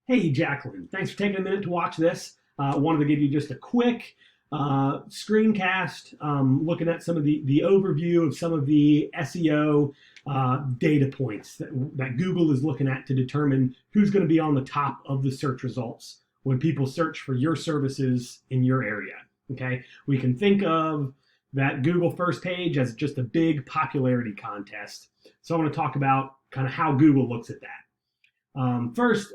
Hey, Jacqueline, thanks for taking a minute to watch this. Wanted to give you just a quick screencast looking at some of the overview of some of the SEO data points that Google is looking at to determine who's going to be on the top of the search results when people search for your services in your area. Okay, we can think of that Google first page as just a big popularity contest. So I want to talk about kind of how Google looks at that. First,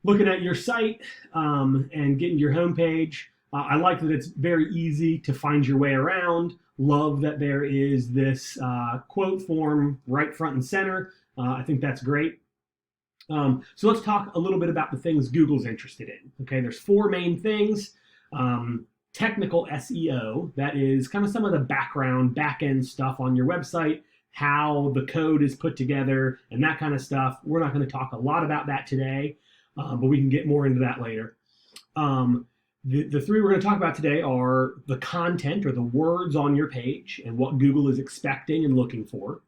looking at your site and getting to your homepage. I like that it's very easy to find your way around. Love that there is this quote form right front and center. I think that's great. So let's talk a little bit about the things Google's interested in. Okay, there's four main things. Technical SEO, that is kind of some of the background, back-end stuff on your website, how the code is put together, and that kind of stuff. We're not going to talk a lot about that today, but we can get more into that later. The three we're going to talk about today are the content or the words on your page and what Google is expecting and looking for.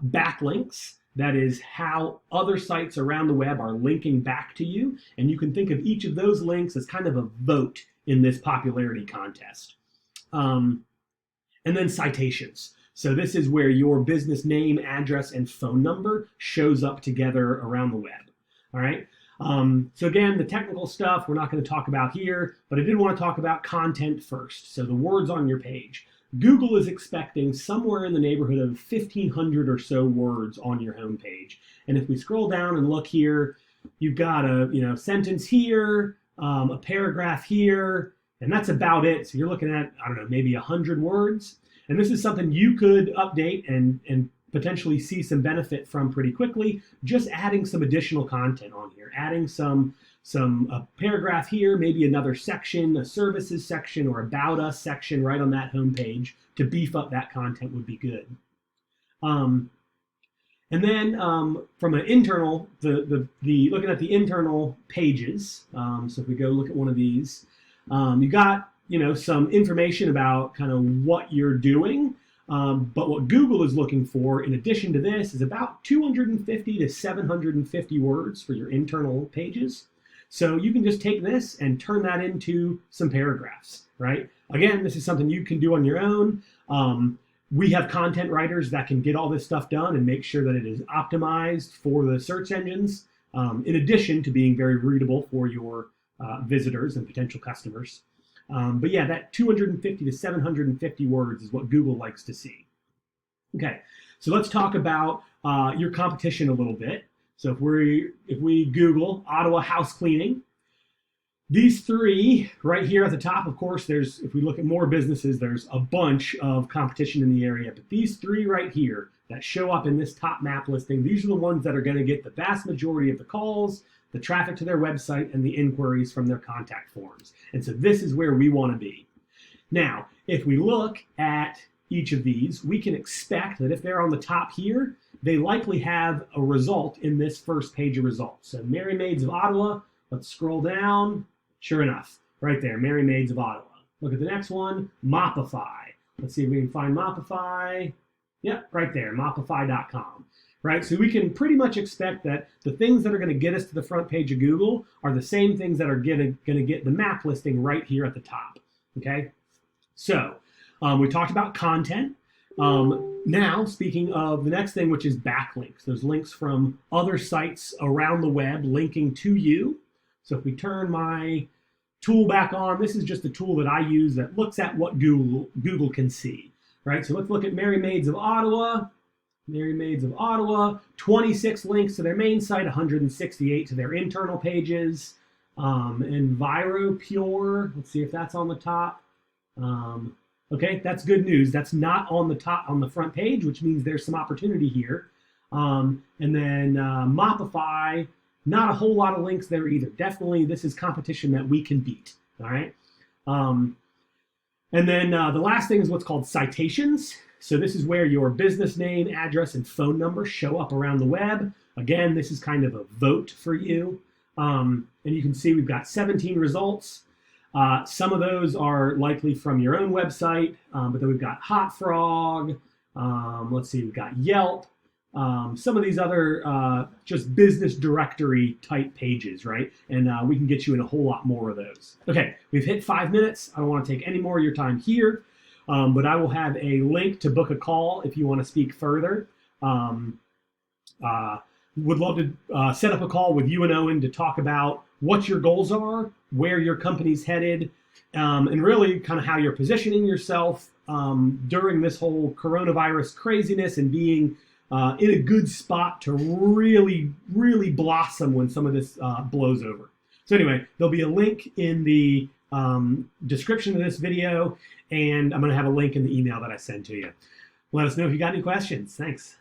Backlinks, that is how other sites around the web are linking back to you. And you can think of each of those links as kind of a vote in this popularity contest. And then citations. So this is where your business name, address, and phone number shows up together around the web. All right. So again, the technical stuff we're not going to talk about here, but I did want to talk about content first. So the words on your page. Google is expecting somewhere in the neighborhood of 1,500 or so words on your homepage. And if we scroll down and look here, you've got a sentence here, a paragraph here, and that's about it. So you're looking at, I don't know, maybe 100 words. And this is something you could update and potentially see some benefit from pretty quickly, just adding some additional content on here, adding a paragraph here, maybe another section, a services section or about us section right on that home page to beef up that content would be good. And then from an internal, looking at the internal pages, so if we go look at one of these, you got some information about kind of what you're doing. But what Google is looking for, in addition to this, is about 250 to 750 words for your internal pages. So you can just take this and turn that into some paragraphs, right? Again, this is something you can do on your own. We have content writers that can get all this stuff done and make sure that it is optimized for the search engines, in addition to being very readable for your visitors and potential customers. But yeah, that 250 to 750 words is what Google likes to see. Okay, so let's talk about your competition a little bit. So if we Google Ottawa house cleaning, these three right here at the top, of course, if we look at more businesses, there's a bunch of competition in the area. But these three right here that show up in this top map listing, these are the ones that are going to get the vast majority of the calls, the traffic to their website, and the inquiries from their contact forms. And so this is where we want to be. Now, if we look at each of these, we can expect that if they're on the top here, they likely have a result in this first page of results. So Merry Maids of Ottawa, let's scroll down. Sure enough, right there, Merry Maids of Ottawa. Look at the next one, Mopify. Let's see if we can find Mopify. Yep, right there, Mopify.com. Right, so we can pretty much expect that the things that are going to get us to the front page of Google are the same things that are going to get the map listing right here at the top. Okay, so we talked about content. Now, speaking of the next thing, which is backlinks, those links from other sites around the web linking to you. So if we turn my tool back on, this is just a tool that I use that looks at what Google can see. Right, so let's look at Merry Maids of Ottawa. Merry Maids of Ottawa, 26 links to their main site, 168 to their internal pages. EnviroPure, let's see if that's on the top. Okay, that's good news. That's not on the top on the front page, which means there's some opportunity here. And then Mopify, not a whole lot of links there either. Definitely, this is competition that we can beat. All right. And then the last thing is what's called citations. So this is where your business name, address, and phone number show up around the web. Again, this is kind of a vote for you. And you can see we've got 17 results. Some of those are likely from your own website, but then we've got Hot Frog. Let's see, we've got Yelp, some of these other just business directory type pages, right? And we can get you in a whole lot more of those. Okay, we've hit 5 minutes. I don't want to take any more of your time here, but I will have a link to book a call if you want to speak further. Would love to set up a call with you and Owen to talk about what your goals are, where your company's headed, and really kind of how you're positioning yourself during this whole coronavirus craziness and being in a good spot to really, really blossom when some of this blows over. So anyway, there'll be a link in the description of this video, and I'm going to have a link in the email that I send to you. Let us know if you got any questions. Thanks.